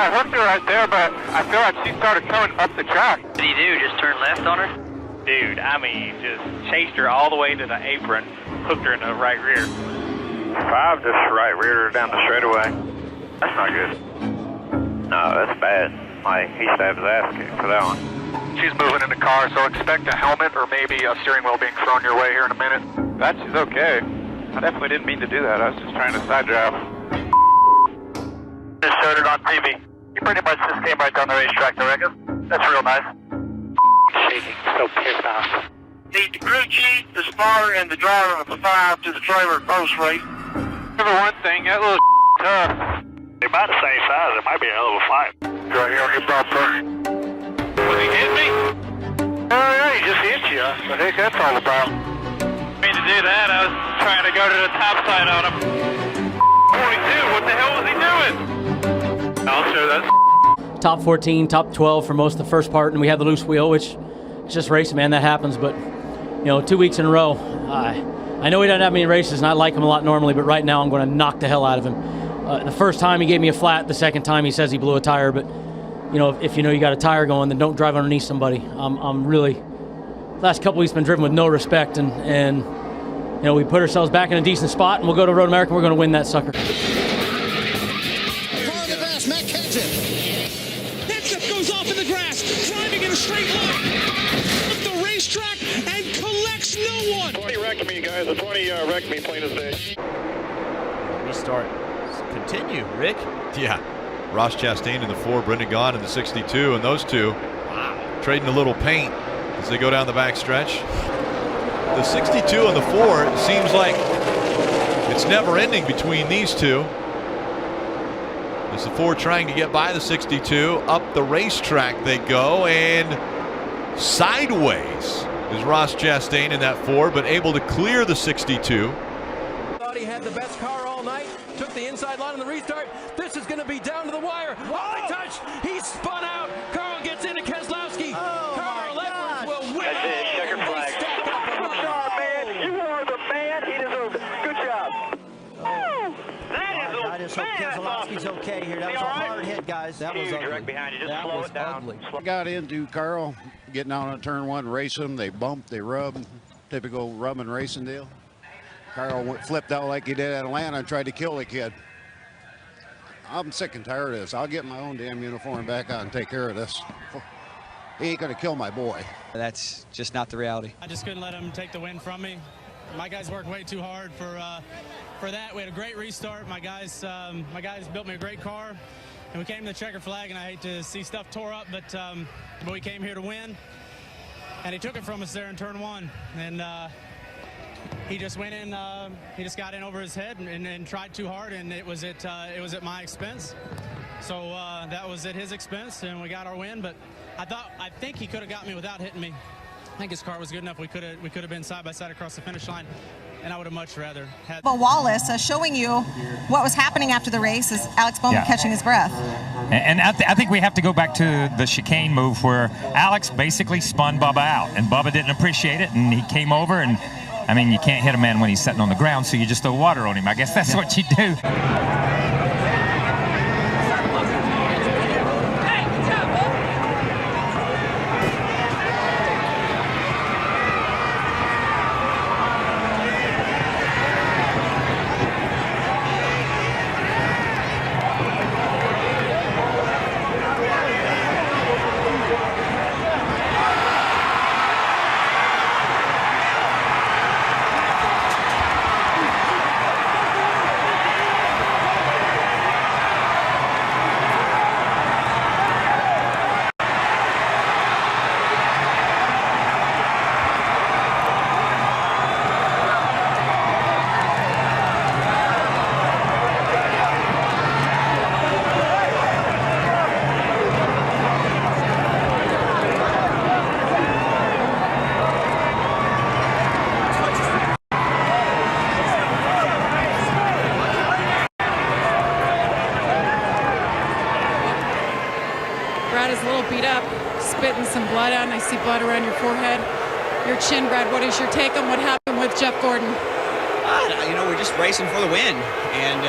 I hooked her right there, but I feel like she started coming up the track. What did he do, just turn left on her? Dude, I mean, just chased her all the way to the apron, hooked her in the right rear. 5 just right reared her down the straightaway. That's not good. No, that's bad. Like, he should have his ass kicked for that one. She's moving in the car, so expect a helmet or maybe a steering wheel being thrown your way here in a minute. That she's okay. I definitely didn't mean to do that. I was just trying to side drive. Just showed it on TV. You pretty much just came right down the racetrack, I reckon. That's real nice. Shaking, so pissed off. Need the crew chief, the spotter, and the driver of the 5 to the trailer post race. Remember one thing, that little tough. They're about the same size. It might be a hell of a fight. Right here on your bumper. Was he hit me? Oh, yeah, he just hit you. What the heck that's all about? I mean to do that, I was trying to go to the top side on him. 42, what the hell was he doing? I'll show that. Top 14, top 12 for most of the first part, and we had the loose wheel, which it's just racing, man. That happens. But, you know, 2 weeks in a row, I know he doesn't have many races, and I like him a lot normally, but right now I'm going to knock the hell out of him. The first time he gave me a flat, the second time he says he blew a tire, but, you know, if you know you got a tire going, then don't drive underneath somebody. I'm really, last couple weeks been driven with no respect, and you know, we put ourselves back in a decent spot, and we'll go to Road America, we're going to win that sucker. Goes off in the grass, driving in a straight line up the racetrack and collects no one. 20 wrecked me, guys. The 20 wrecked me plain as day. Restart. Continue, Rick. Yeah. Ross Chastain in the 4, Brendan Gaughan in the 62, and those two trading a little paint as they go down the back stretch. The 62 and the 4 seems like it's never ending between these two. As the 4 trying to get by the 62, up the racetrack they go, and sideways is Ross Chastain in that 4, but able to clear the 62. Thought he had the best car all night, took the inside line on the restart. This is going to be down to the wire. Oh, he touched, he spun out. Carl gets into Keselowski. Carl Edwards will win. That's it, checker flag. Good job, man. You are the man. He deserves it. Good job. I just hope Keselowski's okay here. That was a hard hit, guys. That was ugly. Behind you. Just That slow was it down. ugly. I got into Carl, getting on a turn 1, race him. They bumped, they rubbed. Typical rubbing racing deal. Carl flipped out like he did at Atlanta and tried to kill the kid. I'm sick and tired of this. I'll get my own damn uniform back on and take care of this. He ain't going to kill my boy. That's just not the reality. I just couldn't let him take the win from me. My guys worked way too hard for that. We had a great restart. My guys built me a great car, and we came to the checker flag. And I hate to see stuff tore up, but we came here to win. And he took it from us there in turn 1, and he just went in. He just got in over his head and tried too hard, and it was at my expense. So that was at his expense, and we got our win. But I think he could have got me without hitting me. I think his car was good enough. We could have been side by side across the finish line, and I would have much rather had. Well, Wallace showing you what was happening after the race is Alex Bowman catching his breath. And I think we have to go back to the chicane move where Alex basically spun Bubba out, and Bubba didn't appreciate it, and he came over, and I mean, you can't hit a man when he's sitting on the ground, so you just throw water on him. I guess that's what you do. Brad is a little beat up, spitting some blood out, and I see blood around your forehead. Your chin, Brad, what is your take on what happened with Jeff Gordon? You know, we're just racing for the win. And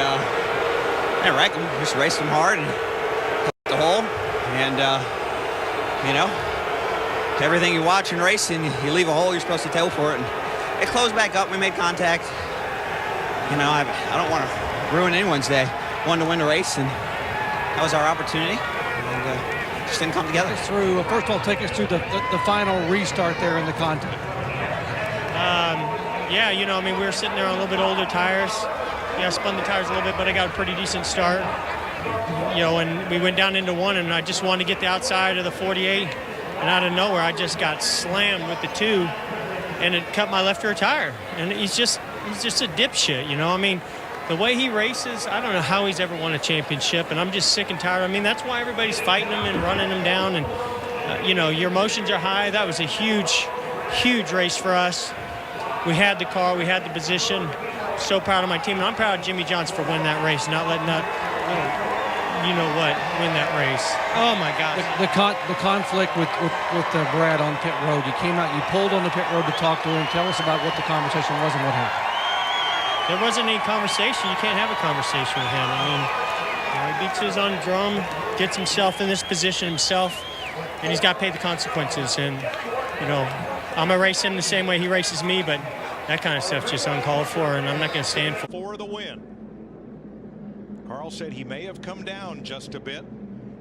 I wrecked him, just raced him hard. And the hole, and you know, everything you watch in racing, you leave a hole, you're supposed to tail for it. And it closed back up. We made contact. You know, I don't want to ruin anyone's day. Wanted to win the race, and that was our opportunity. And just didn't come together. First of all, take us through the final restart there in the contact. Yeah, you know, I mean, we were sitting there on a little bit older tires. Yeah, I spun the tires a little bit, but I got a pretty decent start. You know, and we went down into one, and I just wanted to get the outside of the 48, and out of nowhere, I just got slammed with the 2, and it cut my left rear tire. And he's just a dipshit, you know. I mean, the way he races, I don't know how he's ever won a championship, and I'm just sick and tired. I mean, that's why everybody's fighting him and running him down, and you know, your emotions are high. That was a huge race for us. We had the car, we had the position. So proud of my team, and I'm proud of Jimmy Johnson for winning that race, not letting that, you know what, win that race. Oh my gosh. The conflict with Brad on pit road. You came out, you pulled on the pit road to talk to him. Tell us about what the conversation was and what happened. There wasn't any conversation. You can't have a conversation with him. I mean, you know, he beats his own drum, gets himself in this position himself, and he's got to pay the consequences. And you know, I'm gonna race him the same way he races me, but that kind of stuff's just uncalled for, and I'm not going to stand for the win. Carl said he may have come down just a bit.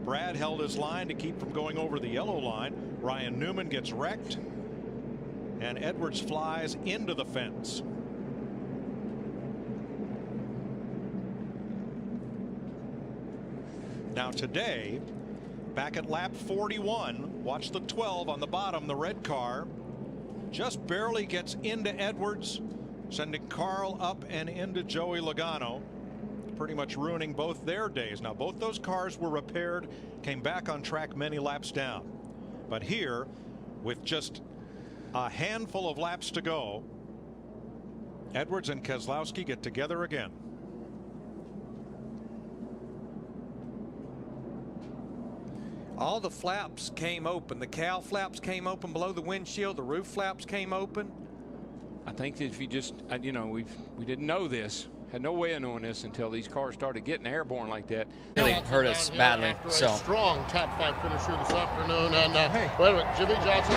Brad held his line to keep from going over the yellow line. Ryan Newman gets wrecked, and Edwards flies into the fence. Now today, back at lap 41, watch the 12 on the bottom, the red car. Just barely gets into Edwards, sending Carl up and into Joey Logano, pretty much ruining both their days. Now, both those cars were repaired, came back on track many laps down. But here, with just a handful of laps to go, Edwards and Keselowski get together again. All the flaps came open. The cowl flaps came open below the windshield. The roof flaps came open. I think that if you just, you know, we didn't know this, had no way of knowing this until these cars started getting airborne like that. Really hurt us badly. So strong top 5 finisher this afternoon, and wait a minute, Jimmy Johnson.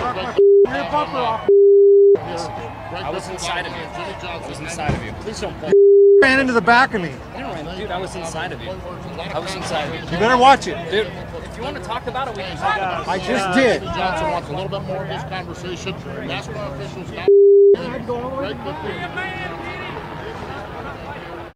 I was inside of you. I was inside of you. Please don't play. Ran into the back of me. Dude, I was inside of you. I was inside of you. You better watch it. Dude, if you want to talk about it, we can talk about it. I just did. Jimmy Johnson wants a little bit more of this conversation. NASCAR officials not right with